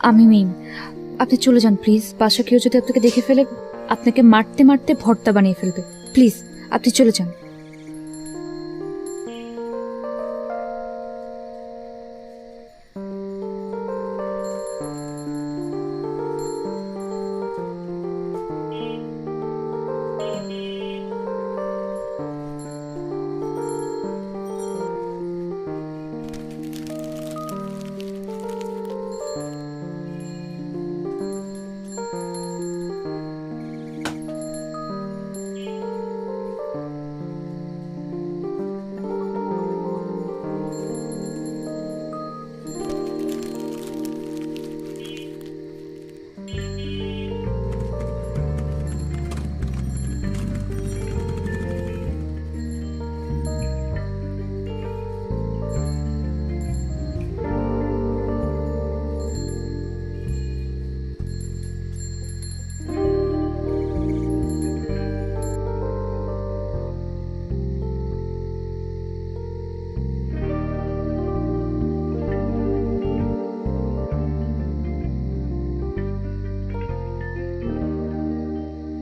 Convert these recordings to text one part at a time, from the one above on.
আমি মিম, আপনি চলে যান প্লিজ। বাসা কেউ যদি আপনাকে দেখে ফেলে আপনাকে মারতে মারতে ভর্তা বানিয়ে ফেলবে। প্লিজ আপনি চলে যান।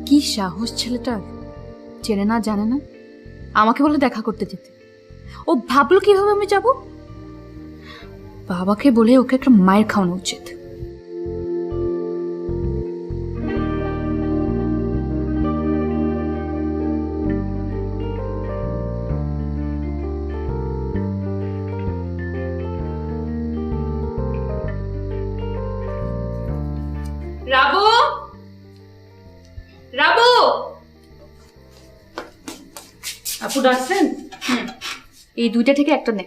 কি সাহস ছেলেটার, চেনে না জানে না, আমাকে বলে দেখা করতে যেতে। ও ভাবলো কিভাবে আমি যাব? বাবাকে বলে ওকে একটা মায়ের খাওয়ানো উচিত। রাবু, রাবু, আপু ডাকছেন? এই দুইটা থেকে একটা নে।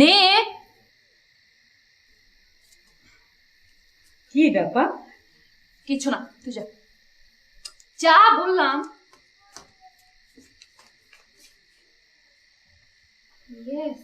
নে। কি ব্যাপার? কিছু না, তুই যা যা বললাম। ইয়েস।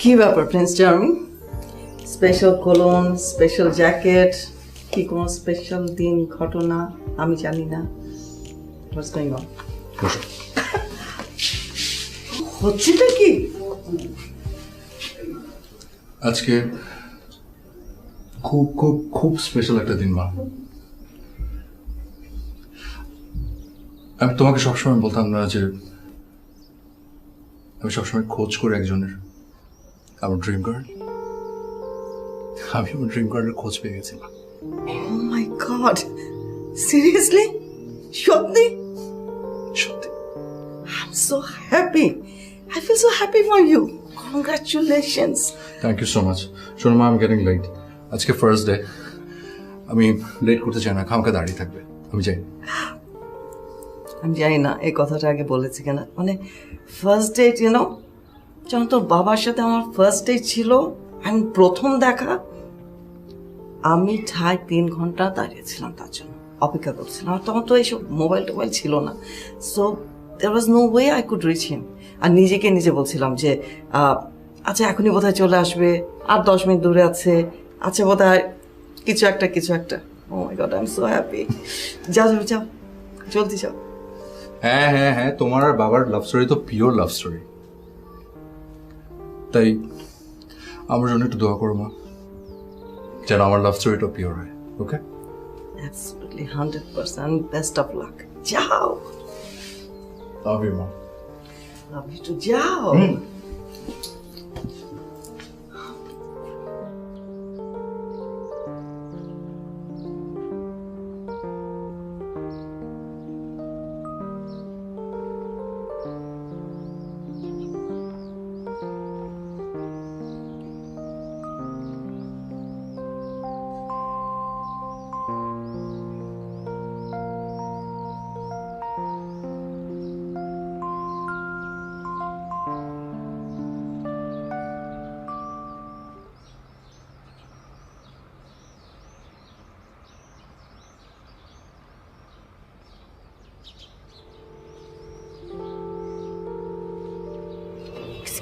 কি ব্যাপার Prince charming? Special colon, special jacket, কি কোনো স্পেশাল দিন ঘটনা আমি জানি না। হোয়াটস গোইং অন? হচ্ছেটা কি? আজকে খুব খুব খুব স্পেশাল একটা দিন মা। আমি তোমাকে সবসময় বলতাম না যে আমি সবসময় খোঁজ করে একজনের, আমার ড্রিম গার্ল। আমি আমার ড্রিম গার্লের খোঁজ পেয়ে গেছিলাম। Oh my god, seriously? সত্যি? সত্যি। I am so happy, I feel so happy for you. Congratulations. Thank you so much. শোনো মা, আমি গেটিং লেট। আজকে ফার্স্ট ডে, আমি লেট করতে চাই না, খামকে দাঁড়িয়ে থাকবে, আমি যাই। আমি জানি না এই কথাটা আগে বলেছি কেন, মানে ফার্স্ট ডেট, ইউনো, যখন তোর বাবার সাথে আমার ফার্স্ট ডেট ছিল, আমি প্রথম দেখা, আমি 2.5-3 ঘন্টা দাঁড়িয়েছিলাম তার জন্য, অপেক্ষা করছিলাম। আর তখন তো এইসব মোবাইল টোবাইল ছিল না, so there was no way I could reach him. আর নিজেকে নিজে বলছিলাম যে আচ্ছা এখনই বোধহয় চলে আসবে, আর 10 মিনিট দূরে আছে, আচ্ছা বোধহয় কিছু একটা। Oh my god, I am so happy. যাও জলদি যাও। হ্যাঁ হ্যাঁ হ্যাঁ, তোমার আর বাবার লাভ স্টোরি তো পিওর লাভ স্টোরি, তাই আমার জন্য একটু দোয়া করো মা, যেন আমার লাভ স্টোরিটা পিওর হয়। ওকে? Absolutely 100%. Best of luck. যাও। লাভ ইউ মা। Love you too. যাও।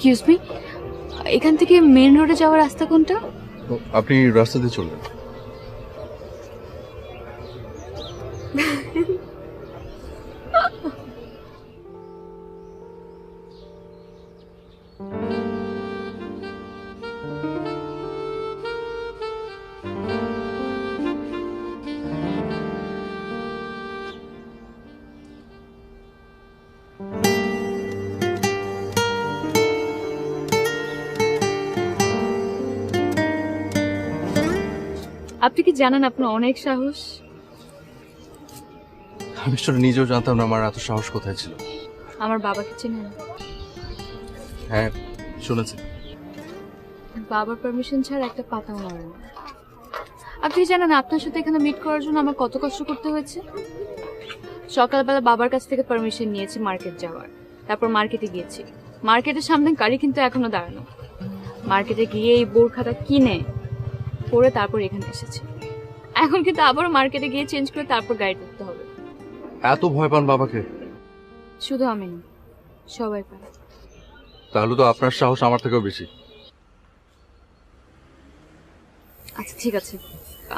এক্সকিউজ মি, এখান থেকে মেন রোডে যাওয়ার রাস্তা কোনটা? আপনি রাস্তা দিয়ে চলবেন। আপনি কি জানেন আপনার অনেক সাহস? আমি আসলে নিজেও জানতাম না আমার এত সাহস কোথায় ছিল। আমার বাবাকে চেনেন? হ্যাঁ, শুনেছি। বাবার পারমিশন ছাড়া একটা পাতাও নড়ে না। আপনি জানেন আপনার সাথে এখানে মিট করার জন্য আমার কত কষ্ট করতে হয়েছে? সকালবেলা বাবার কাছ থেকে পারমিশন নিয়েছি মার্কেট যাওয়ার, তারপর মার্কেটে গিয়েছি। মার্কেটের সামনে গাড়ি কিন্তু এখনো দাঁড়ানো। মার্কেটে গিয়ে এই বোরখাটা কিনে পরে তারপর এখানে এসেছি। এখন কিন্তু আবারও মার্কেটে গিয়ে চেঞ্জ করে তারপর গাড়ি ধরতে হবে। এত ভয় পান বাবাকে? শুধু আমি না, সবাই পায়। তাহলে তো আপনার সাহস আমার থেকেও বেশি। আচ্ছা ঠিক আছে,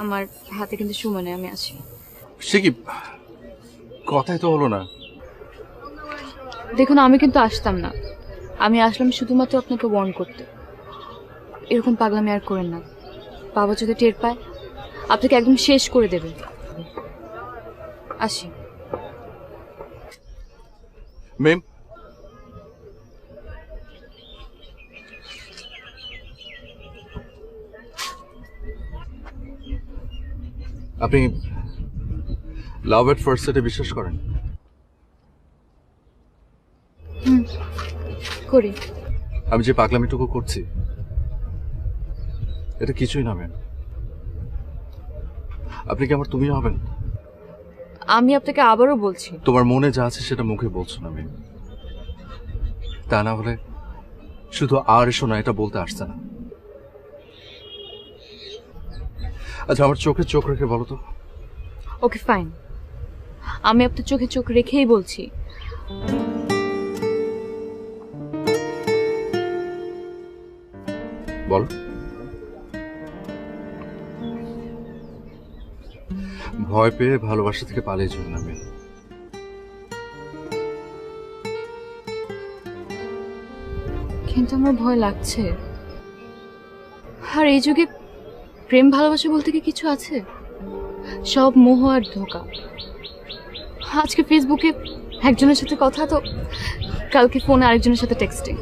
আমার হাতে কিন্তু সময় নেই, আমি আসি। সে কি, কথাই তো হলো না। দেখুন, আমি কিন্তু আসতাম না। আমি আসলাম শুধুমাত্র আপনাকে ওয়ার্ন করতে। এরকম পাগলামি আর করেন না। বাবা যদি টের পায় আপনাকে একদম শেষ করে দেবে। আসি। মেম, আপনি লাভ এট ফার্স্ট সাইটে বিশ্বাস করেন? করি। আমি যে পাগলামিটুকু করছি এটা কিছুই না ম্যাম। আপনি কি আমার তুমি হবেন? আমি আপনাকে আবারও বলছি, তোমার মনে যা আছে সেটা মুখে বলছো না ম্যাম। তা না হলে শুধু আর এসো না এটা বলতে আসছে না। আচ্ছা, আমার চোখে চোখ রেখে বলো তো। ওকে ফাইন, আমি আপনার চোখে চোখ রেখেই বলছি। বল। ভয় পেয়ে ভালোবাসা থেকে পালিয়ে যাবেন না ম্যাম। কিন্তু আমার ভয় লাগছে। আর এই যুগে প্রেম ভালোবাসা বলতে কি কিছু আছে? সব মোহ আর ধোঁকা। আজকে ফেসবুকে একজনের সাথে কথা, তো কালকে ফোনে আরেকজনের সাথে টেক্সটিং।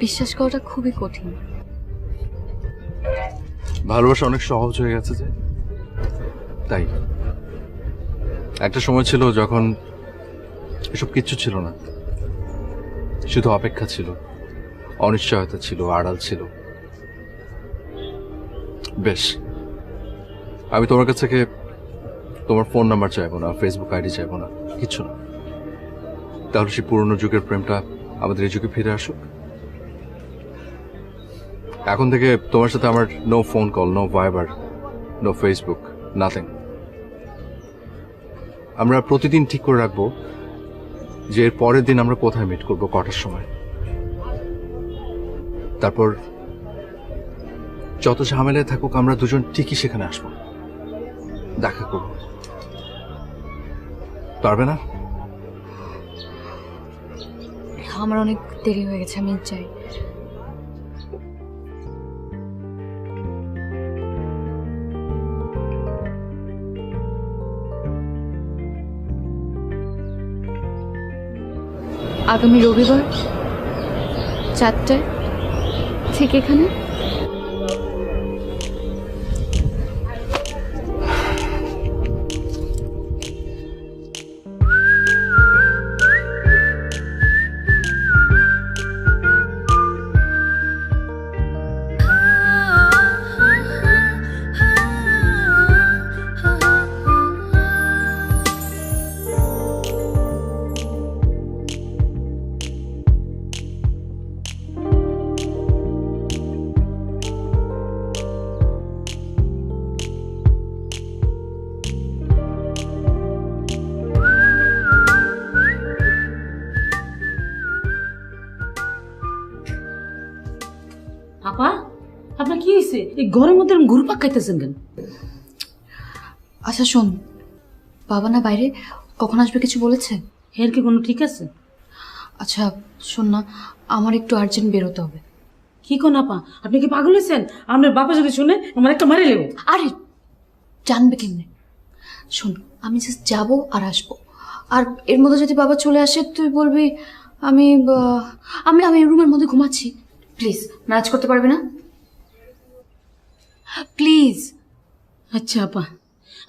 বিশ্বাস করাটা খুবই কঠিন। ভালোবাসা অনেক সহজ হয়ে গেছে যে, তাই একটা সময় ছিল যখন এসব কিচ্ছু ছিল না, শুধু অপেক্ষা ছিল, অনিশ্চয়তা ছিল, আড়াল ছিল। বেশ, আমি তোমার কাছ থেকে তোমার ফোন নাম্বার চাইবো না, ফেসবুক আইডি চাইবো না, কিচ্ছু না। তাহলে সেই পুরনো যুগের প্রেমটা আমাদের এই যুগে ফিরে আসুক। এখন থেকে তোমার সাথে আমার no phone call, no Viber, no Facebook, nothing. আমরা প্রতিদিন ঠিক করে রাখবো যে এর পরের দিন আমরা কোথায় মিট করবো, কটার সময়। তারপর যত ঝামেলায় থাকুক আমরা দুজন ঠিকই সেখানে আসবো, দেখা করব। পারবে না? আমার অনেক দেরি হয়ে গেছে, আমি চাই। আগামী রবিবার 4টায় ঠিক এখানে। আপা আপনার কি হয়েছে? এই ঘরের মধ্যে ঘুরপাক খাইতেছেন কেন? আচ্ছা শোন, বাবা না বাইরে, কখন আসবে কিছু বলেছে? এর কি কোনো ঠিক আছে? আচ্ছা শোন না, আমার একটু আর্জেন্ট বেরোতে হবে। কি কোন আপা, আপনি কি পাগল হয়েছেন? আপনার বাবা যদি শুনে আমার একটা মারি লেব। আরে জানবে কেমনে? শোন, আমি জাস্ট যাবো আর আসবো, আর এর মধ্যে যদি বাবা চলে আসে তুই বলবি আমি আমি আমি রুমের মধ্যে ঘুমাচ্ছি। প্লিজ ম্যানেজ করতে পারবি না? প্লিজ। আচ্ছা আপা,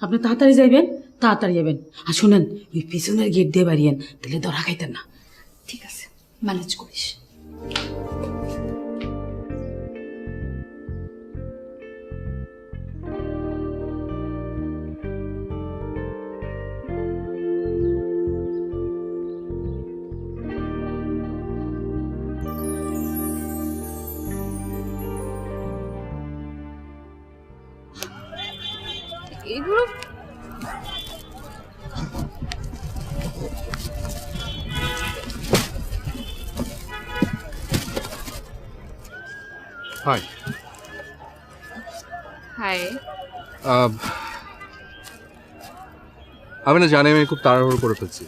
আপনি তাড়াতাড়ি যাইবেন, তাড়াতাড়ি যাবেন। আর শুনেন, ওই পিছনের গেট দিয়ে বাড়িয়েন, তাহলে ধরা খাইতেন না। ঠিক আছে, ম্যানেজ করিস। এগুলো হাই। হাই। আমি না জানি আমি খুব তাড়াহুড়ো করে ফেলছি,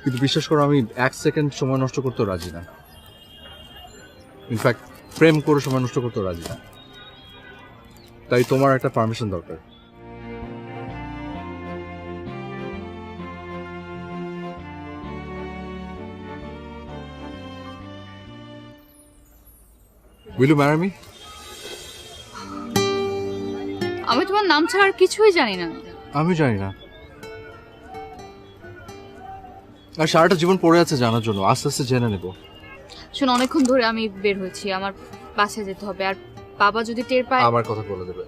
কিন্তু বিশ্বাস করো আমি 1 সেকেন্ড সময় নষ্ট করতে রাজি না। ইনফ্যাক্ট প্রেম করে সময় নষ্ট করতে রাজি না। তাই তোমার একটা পারমিশন দরকার। Will you marry me? আমি তোমার নাম ছাড়া আর কিছুই জানি না। আমি জানি না, আর সারাটা জীবন পড়ে আছে জানার জন্য, আস্তে আস্তে জেনে নেব। শোন, অনেকক্ষণ ধরে আমি বের হয়েছি, আমার বাসায় যেতে হবে, আর বাবা যদি টের পায়। আমার কথা বলে দেবে।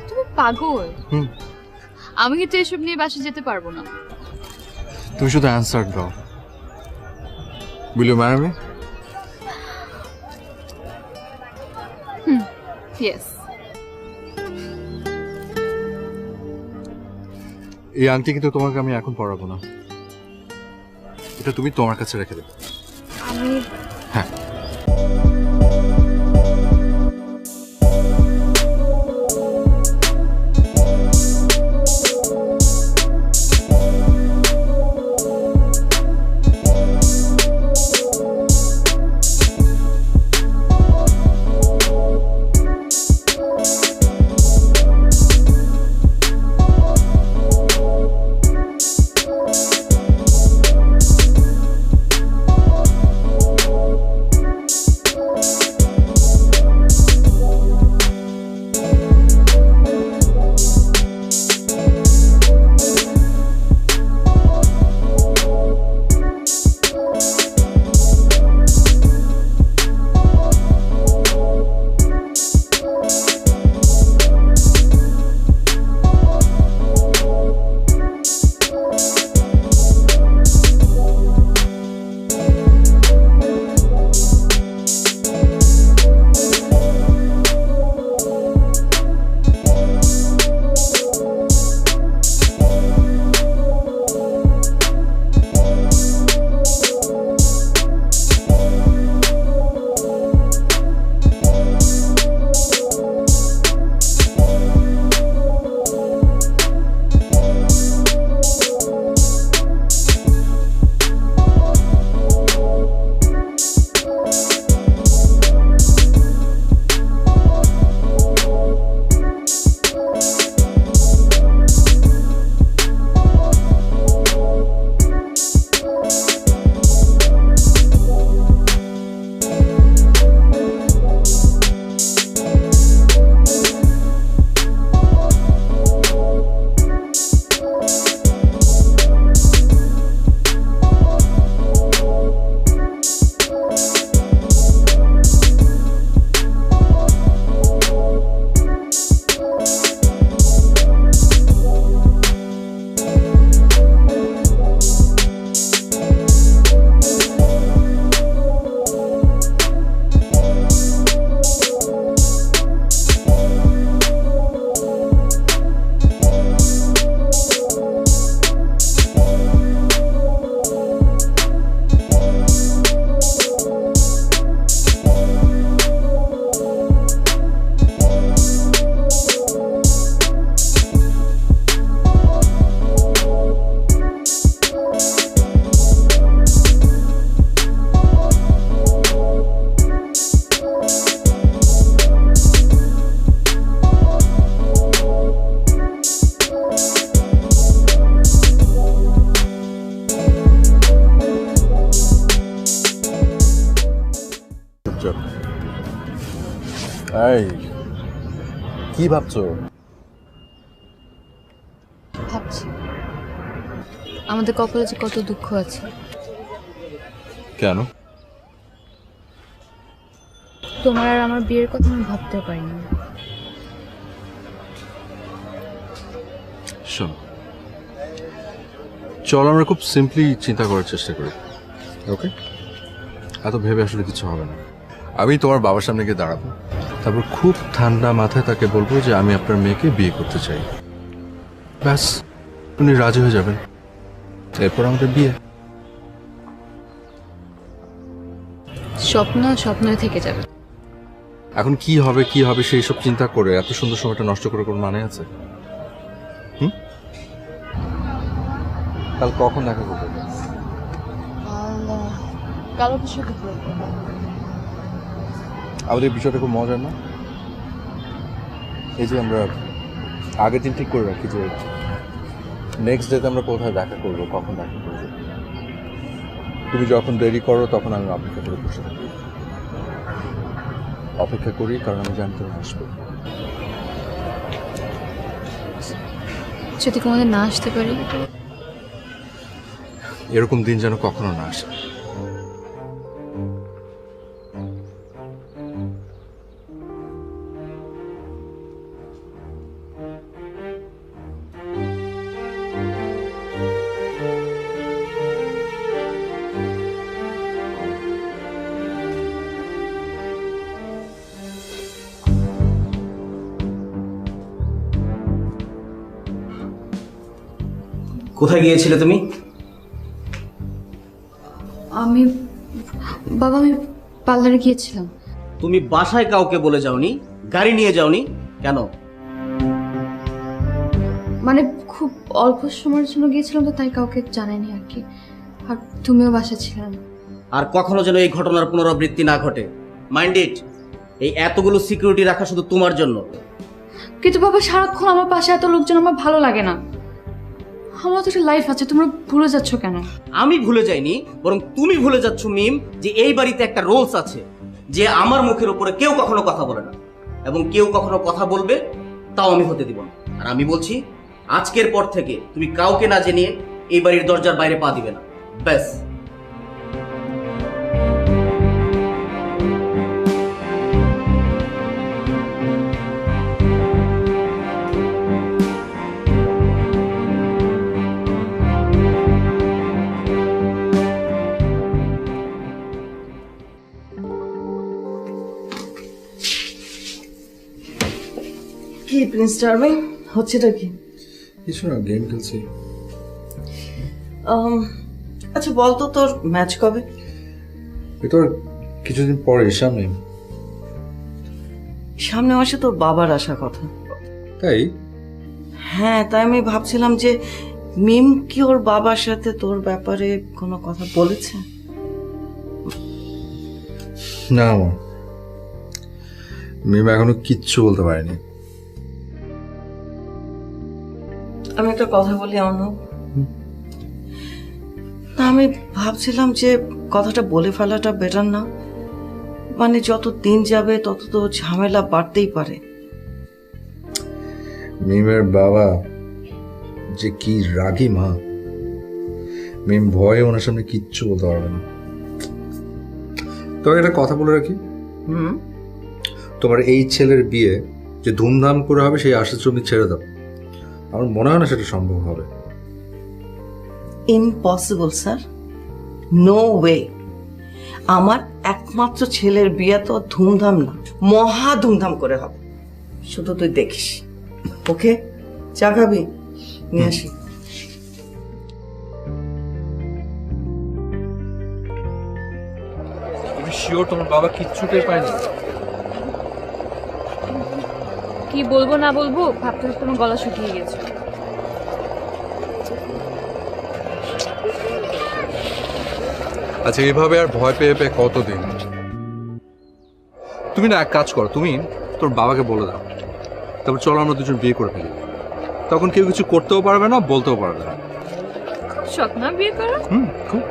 তুমি পাগল? হুম। আমি কিন্তু এসব নিয়ে বাসায় যেতে পারবো না। তুমি শুধু অ্যান্সার দাও। Will you marry me? Yes. এই আংটি কিন্তু তোমাকে আমি এখন পরাবো না, এটা তুমি তোমার কাছে রেখে দেবে। আমি হ্যাঁ। এই কি ভাবছো? ভাবছি আমাদের কপালে যে কত দুঃখ আছে। কেন? তোমার আর আমার বিয়ের কথা আমি ভাবতেও পারিনি। শোনো, চল আমরা খুব সিম্পলি চিন্তা করার চেষ্টা করি। ওকে, এত ভেবে আসলে কিছু হবে না। আমি তোমার বাবার সামনে গিয়ে দাঁড়াবো, তারপর খুব ঠান্ডা মাথায় তাকে বলবো যে আমি আপনার মেয়েকে বিয়ে করতে চাই। ব্যাস, উনি রাজি হয়ে যাবেন, এরপর আমাদের বিয়ে। স্বপ্ন স্বপ্নই থেকে যাবে। এখন কি হবে কি হবে সেই সব চিন্তা করে এত সুন্দর সময়টা নষ্ট করে কোনো মানে আছে? কাল কখন দেখা করবে? কালো কিছু দুপুরে। আমাদের বিষয়টা খুব মজার না? এই যে আমরা আগের দিন ঠিক করে রাখি যে নেক্সট ডেতে আমরা কোথায় দেখা করবো, কখন দেখা করবো। তুমি যখন দেরি করো তখন আমি অপেক্ষা করে বসে থাকি। অপেক্ষা করি কারণ আমি জানি তুমি আসবে। যদি কোনোদিন না আসতে পারি? এরকম দিন যেন কখনো না আসে। কোথায় গিয়েছিলে তুমি? আমি বাবা আমি পার্লারে গিয়েছিলাম। তুমি বাসায় কাউকে বলে যাওনি, গাড়ি নিয়ে যাওনি কেন? মানে খুব অল্প সময়ের জন্য গিয়েছিলাম তো, তাই কাউকে জানাইনি আর কি। আর তুমিও বাসা ছিলে না। আর কখনো যেন এই ঘটনার পুনরাবৃত্তি না ঘটে। Mind it. এই এতগুলো সিকিউরিটি রাখা শুধু তোমার জন্য। কিন্তু বাবা সারাক্ষণ আমার পাশে এত লোকজন আমার ভালো লাগে না। আমার তো একটা লাইফ আছে, তোমরা ভুলে যাচ্ছ কেন? আমি ভুলে যাইনি, বরং তুমি ভুলে যাচ্ছ মিম, যে এই বাড়িতে একটা রুলস আছে যে আমার মুখের উপরে কেউ কখনো কথা বলে না, এবং কেউ কখনো কথা বলবে তাও আমি হতে দিব না। আর আমি বলছি, আজকের পর থেকে তুমি কাউকে না জানিয়ে এই বাড়ির দরজার বাইরে পা দিবে না। ব্যাস। কি প্রিন্স ডার্লিং, হচ্ছেটা কি? কিছু না, গেম খেলছি। আচ্ছা বলতো তোর ম্যাচ কবে? এটা কিছুদিন পরে, সামনে। সামনে মাসে তোর বাবার আসা কথা। তাই? হ্যাঁ, তাই আমি ভাবছিলাম যে মিম কি ওর বাবার সাথে তোর ব্যাপারে কোনো কথা বলেছে? না, মিম এখনো কিচ্ছু বলতে পারেনি। আমি একটা কথা বলি অর্ণব, আমি ভাবছিলাম যে কথাটা বলে ফেলাটা বেটার না? মানে যত দিন যাবে তত তো ঝামেলা বাড়তেই পারে। মিমের বাবা যে কি রাগী মা, মিম ভয়ে ওনার সামনে কিচ্ছু বলতে পারবে না। তবে একটা কথা বলে রাখি, তোমার এই ছেলের বিয়ে যে ধুমধাম করে হবে সেই আশা তুমি ছেড়ে দাও। আমার মনে হয় না সেটা সম্ভব হবে। Impossible sir, no way. আমার একমাত্র ছেলের বিয়ে তো ধুমধাম না, মহা ধুমধাম করে হবে। শুধু তুই দেখিস। ওকে, চা খাবি? নিয়ে আসি। তুমি শিওর তোমার বাবা কিচ্ছুতেই পায়নি? কি বলবো না বলবো ভাবতে ভাবতে আমার গলা শুকিয়ে গেছে। আচ্ছা, এইভাবে আর ভয় পেয়ে পেয়ে কতদিন? তুমি না এক কাজ করো, তুমি তোর বাবাকে বলে দাও, তারপর চলো আমরা দুজন বিয়ে করে ফেলি। তখন কেউ কিছু করতেও পারবে না, বলতেও পারবে না। শখ না বিয়ে করা? খুব।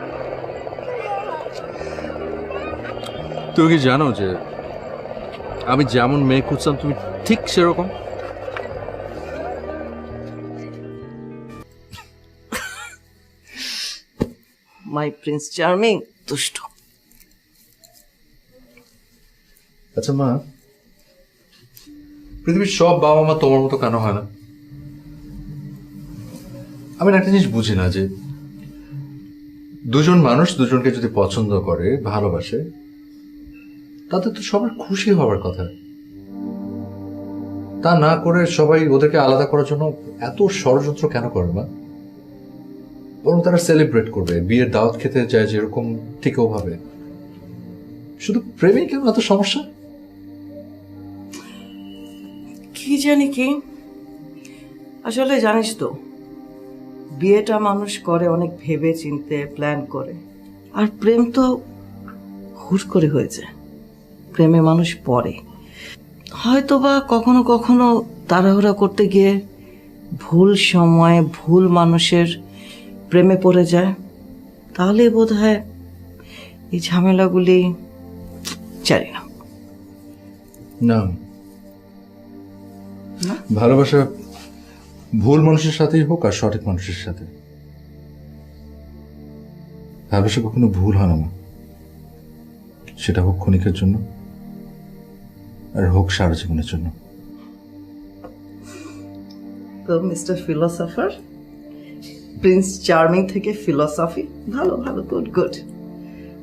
তুমি কি জানো যে আমি যেমন মেয়ে খুঁজতাম তুমি ঠিক সেরকম? মাই প্রিন্স চার্মিং দুষ্ট। আচ্ছা মা, পৃথিবীর সব বাবা মা তোমার মতো কেন হয় না? আমি না একটা জিনিস বুঝি না, যে দুজন মানুষ দুজনকে যদি পছন্দ করে, ভালোবাসে, তাদের তো সবার খুশি হওয়ার কথা। তা না করে সবাই ওদেরকে আলাদা করার জন্য এত ষড়যন্ত্র কেন করে মা? বরং তারা সেলিব্রেট করবে, বিয়ের দাওয়াত খেতে যায় যেরকম ঠিক ওভাবে। শুধু প্রেমে কেন এত সমস্যা? কি জানি কি, আসলে জানিস তো, বিয়েটা মানুষ করে অনেক ভেবে চিনতে, প্ল্যান করে। আর প্রেম তো হুট করে হয়েছে। প্রেমে মানুষ পড়ে, হয়তো বা কখনো কখনো তাড়াহুড়া করতে গিয়ে ভুল সময়ে ভুল মানুষের প্রেমে পড়ে যায়। তাহলে বোধ হয় এই ঝামেলাগুলি, জানি না। না, ভালোবাসা ভুল মানুষের সাথেই হোক আর সঠিক মানুষের সাথে, ভালোবাসা কখনো ভুল হয় না মা। সেটা হোক ক্ষণিকের জন্য আর হোক সারা জীবনের জন্য। তো মিস্টার ফিলোসফার, প্রিন্স চার্মিং থেকে ফিলোসফি, ভালো ভালো, গুড গুড।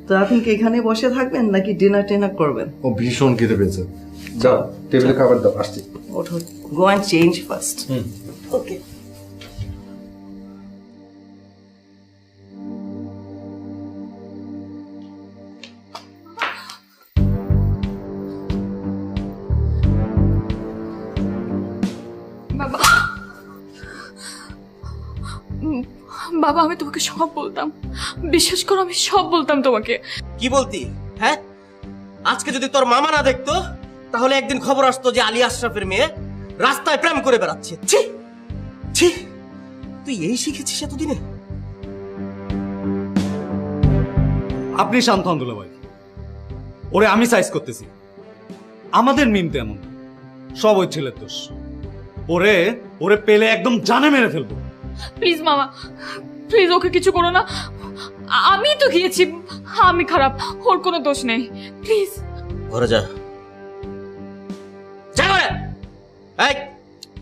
তো আপনি কি এখানে বসে থাকবেন নাকি ডিনার টিনার করবেন? ও ভীষণ খিদে পেয়েছে, যাও টেবিলে খাবার দাও, আসছি। ওঠো, গো অ্যান্ড চেঞ্জ ফার্স্ট। ওকে। বাবা, বাবা আমি তোমাকে সব বলতাম, বিশ্বাস করো আমি সব বলতাম তোমাকে। কি বলতি? হ্যাঁ, আজকে যদি তোর মামা না দেখতো তাহলে একদিন খবর আসতো যে আলী আশরাফের মেয়ে রাস্তায় প্রেম করে বেড়াচ্ছে। ছি ছি, তুই এই শিখেছিস এতদিনে? আপনি শান্ত হন দুলাভাই, ওরে আমি সাইজ করতেছি। আমাদের মিম তো এমন, সব ওই ছেলের দোষ। ওরে ওরে পেলে একদম জানে মেরে ফেলবো। প্লিজ মামা, প্লিজ ওকে কিছু করো না। আমি তো গিয়েছি, আমি খারাপ, ওর কোনো দোষ নেই। প্লিজ ঘরে যা, যা ঘরে। এই,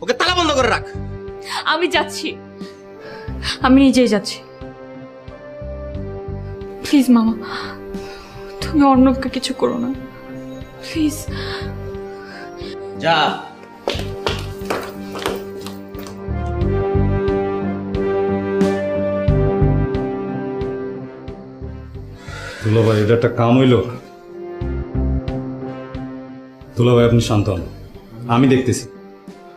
ওকে তালা বন্ধ করে রাখ। আমি যাচ্ছি, আমি নিজেই যাচ্ছি। প্লিজ মামা, তুমি অর্ণবকে কিছু করো না প্লিজ। যা। দুলাভাই এটা একটা কাম হইল? দুলাভাই আপনি শান্ত হন, আমি দেখতেছি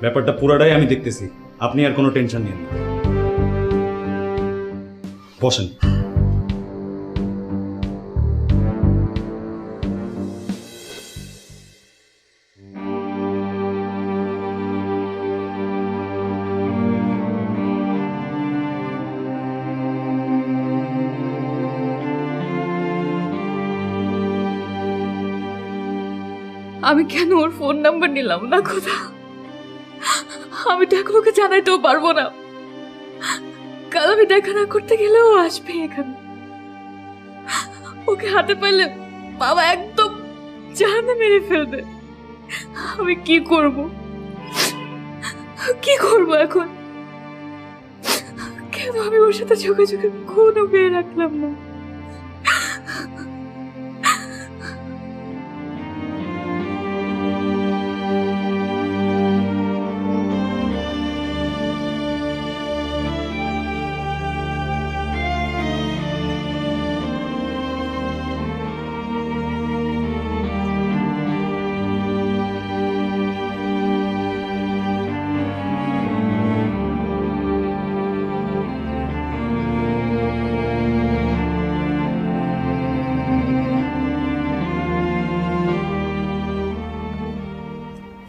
ব্যাপারটা পুরাটাই আমি দেখতেছি। আপনি আর কোনো টেনশন নিন না, বসেন। আমি কেন ওর ফোন নাম্বার নিলাম না? কোথা, আমি তো এখন ওকে জানাইতেও পারবো না। কাল আমি দেখা না করতে গেলেও আসবে এখানে। ওকে হাতে পাইলে বাবা একদম জানে মেরে ফেলবে। আমি কি করব, কি করব এখন? কেন আমি ওর সাথে যোগাযোগের কোনো পেয়ে রাখলাম না?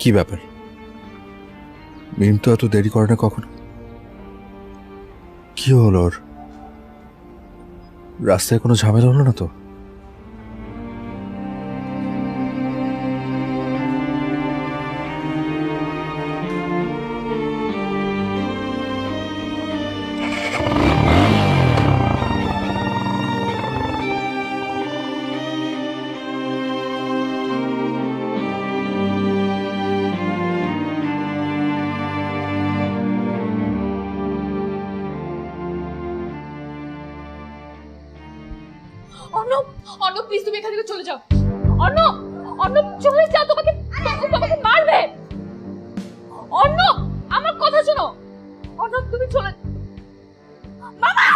কি ব্যাপার? মিম তো এত দেরি করে না কখনো। কি হলো ওর? রাস্তায় কোনো ঝামেলা হলো না তো? অর্ণব, অর্ণব প্লিজ তুমি এখান থেকে চলে যাও। অর্ণব, অর্ণব চলে যাও, তোমাকে তোমাকে মারবে। অর্ণব আমার কথা শোনো। অর্ণব তুমি চলে। মামা,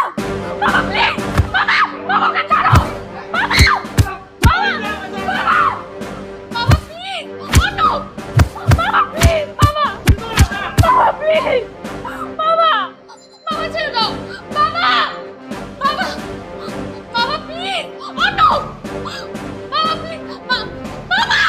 মামা প্লিজ, মামা, মামাকে ছাড়ো। মামা, মামা, মামা, মামা প্লিজ। অর্ণব, মামা প্লিজ, মামা, মামা প্লিজ, মামা, মামা ছেড়ে দাও। মামা, মামা, মামা প্লিজ। অর্ণব, মামা প্লিজ, মামা, মামা।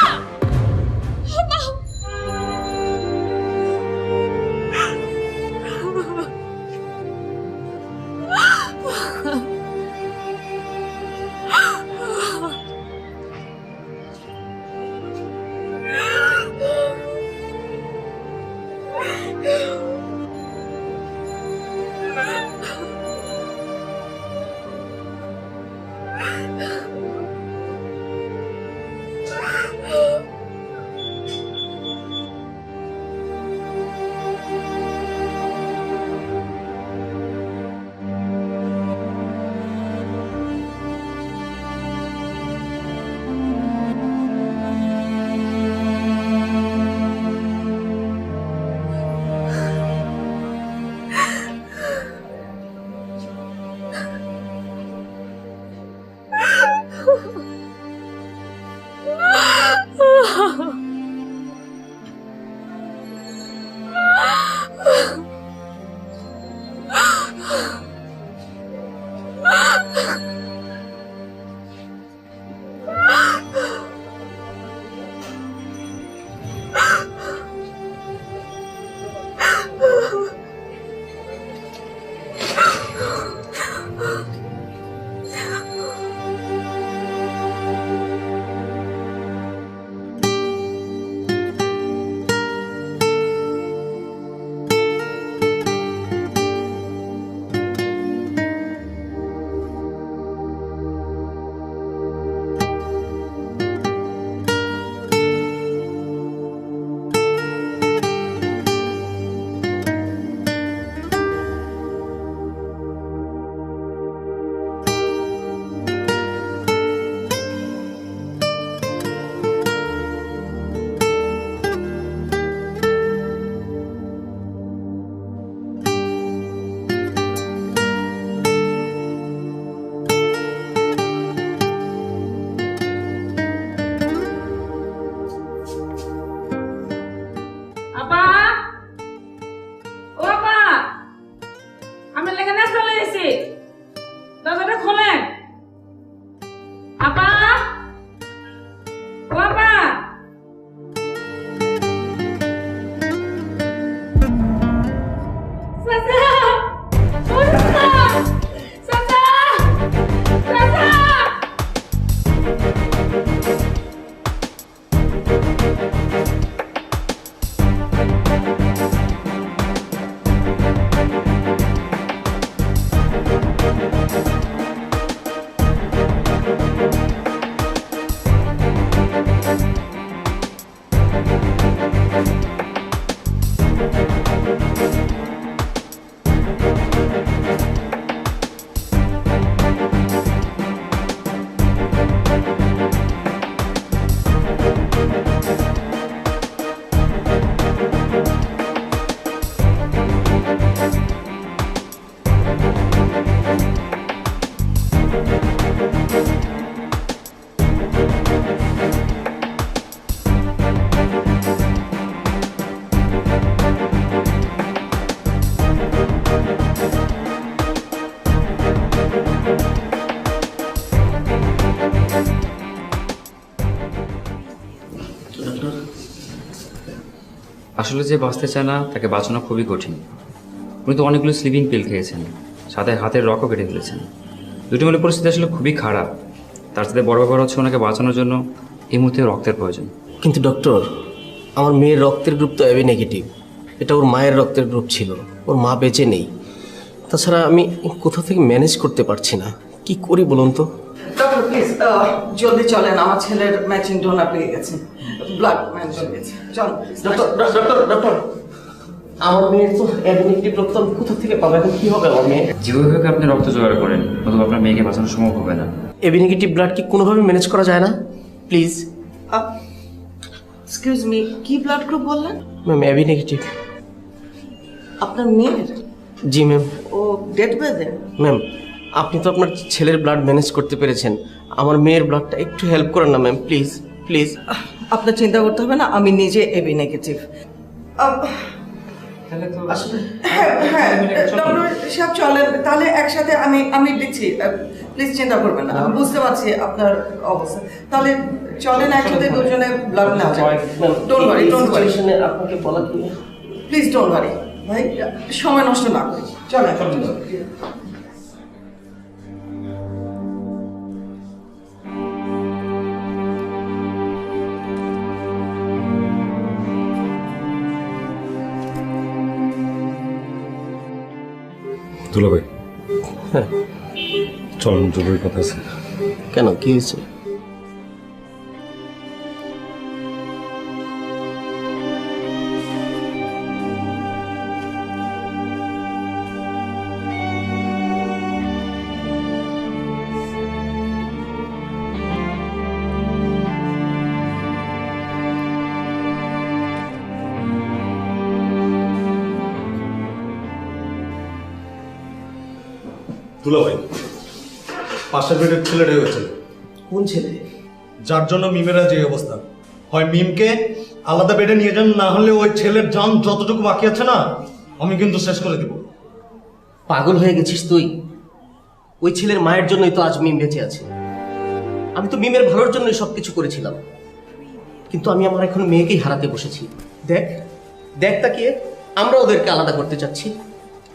আপা, ও আপা, আমি লেখা না চলে এসেছি, দরজাটা খোলেন। আপা, ও আপা, চাচা, ও চাচা, চাচা, চাচা। আসলে যে বাঁচতে চায় না তাকে বাঁচানো খুবই কঠিন। উনি তো অনেকগুলো স্লিপিং পিল খেয়েছেন, সাথে হাতের রকও কেটে ফেলেছেন। দুটি মিলে পরিস্থিতি আসলে খুবই খারাপ। তার সাথে বড় ব্যাপার হচ্ছে ওনাকে বাঁচানোর জন্য এই মুহূর্তে রক্তের প্রয়োজন। কিন্তু ডক্টর, আমার মেয়ের রক্তের গ্রুপ তো এবি নেগেটিভ। এটা ওর মায়ের রক্তের গ্রুপ ছিল, ওর মা বেঁচে নেই। তাছাড়া আমি কোথা থেকে ম্যানেজ করতে পারছি না, কি করি বলুন তো? ডক্টর প্লিজ জলদি চলেন, আমার ছেলের ম্যাচিং ডোনার পেয়ে গেছে, ব্লাড ম্যাচ হয়ে গেছে। চল ডক্টর ডক্টর ডক্টর আমার মেয়ের তো অ্যাবিনিটি রক্ত আমি কোথা থেকে পাবো? এখন কি হবে আমার মেয়ে? যেভাবে আপনি রক্ত জোগাড় করেন অথবা আপনার মেয়েকে বাঁচানো সম্ভব হবে না। এবি নেগেটিভ ব্লাড কি কোনোভাবে ম্যানেজ করা যায় না? প্লিজ এক্সকিউজ মি, কি ব্লাড গ্রুপ বললেন? Ma'am, AB negative. আপনার মেয়ের? জি ম্যাম। ও ডেট বেঁধে? ম্যাম, আপনি তো আপনার ছেলের ব্লাড ম্যানেজ করতে পেরেছেন, আমার মেয়ের ব্লাডটা একটু হেল্প করেন না ম্যাম, প্লিজ প্লিজ। আপনার চিন্তা করতে হবে না, আমি নিজে এবি নেগেটিভ। সব চলেন তাহলে একসাথে, আমি দিচ্ছি, প্লিজ চিন্তা করবেন না, আমি বুঝতে পারছি আপনার অবস্থা। তাহলে চলেন একসাথে দুজনে ব্লাড নেওয়া যায়। ডোন্ট ওয়ারি, ডোন্ট ওয়ারি, আপনাকে বলা কি? প্লিজ ডোন্ট ওয়ারি ভাই, সময় নষ্ট না করি, চলেন। দুলাভাই, হ্যাঁ চলেন, জরুরি কথা আছে। কেন, কি হয়েছে? দুলাভাই, পাশের বেডের ছেলেটাই হয়েছে। কোন ছেলে? যার জন্য মিমের আজ এই অবস্থা। হয় মিমকে আলাদা বেডে নিয়ে যান, না হলে ওই ছেলের জান যতটুকু বাকি আছে না, আমি কিন্তু শেষ করে দেব। পাগল হয়ে গেছিস তুই? ওই ছেলের মায়ের জন্যই তো আজ মিম বেঁচে আছে। আমি তো মিমের ভালোর জন্যই সবকিছু করেছিলাম, কিন্তু আমি আমার এখন মেয়েকেই হারাতে বসেছি। দেখ দেখ তাকিয়ে, আমরা ওদেরকে আলাদা করতে চাচ্ছি,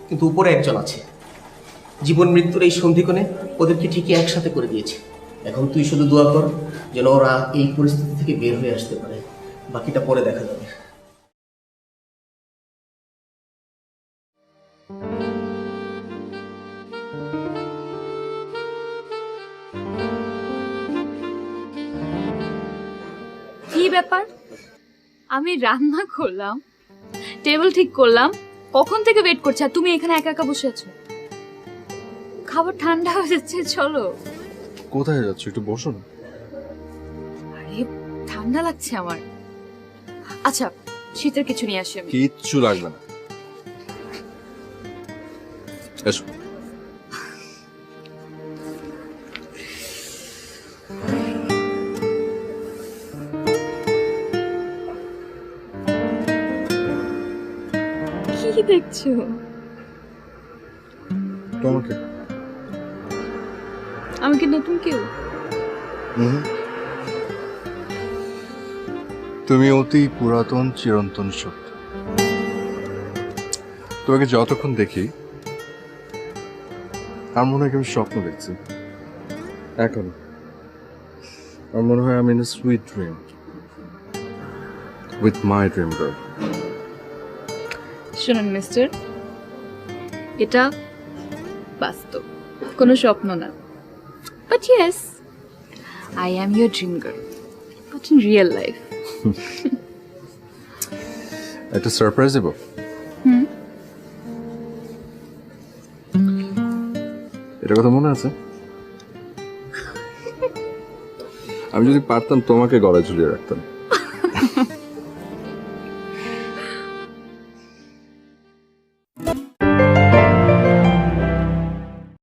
কিন্তু উপরে একজন আছে, জীবন মৃত্যুর এই সন্ধিক্ষণে ওদেরকে ঠিকই একসাথে করে দিয়েছে। এখন তুই শুধু দোয়া কর যেন ওরা এই পরিস্থিতি থেকে বের হয়ে আসতে পারে, বাকিটা পরে দেখা যাবে। কি ব্যাপার? আমি রান্না করলাম, টেবিল ঠিক করলাম, কখন থেকে ওয়েট করছি, আর তুমি এখানে একা একা বসে আছো? খাবার ঠান্ডা হয়ে যাচ্ছে, চলো। কোথায় যাচ্ছ? একটু বসো না। আরে ঠান্ডা লাগছে আমার। আচ্ছা, শীতের কিছু নিয়ে আসি আমি। কিচ্ছু লাগবে না, এসো। কি দেখছো? তোমাকে। আমি কি নতুন কেউ? তুমি অতি পুরাতন চিরন্তন সত্য। তোমাকে যতক্ষণ দেখি আমার মনে হয় আমি স্বপ্ন দেখছি। এখন আমার মনে হয় আমি in a sweet dream with my dream girl. শুনুন মিস্টার, এটা বাস্তব, কোনো স্বপ্ন না। But yes, I am your dream girl, but in real life. একটা সারপ্রাইজ দেবো। এটা কথা মনে আছে? আমি যদি পারতাম তোমাকে গলায় ঝুলিয়ে রাখতাম।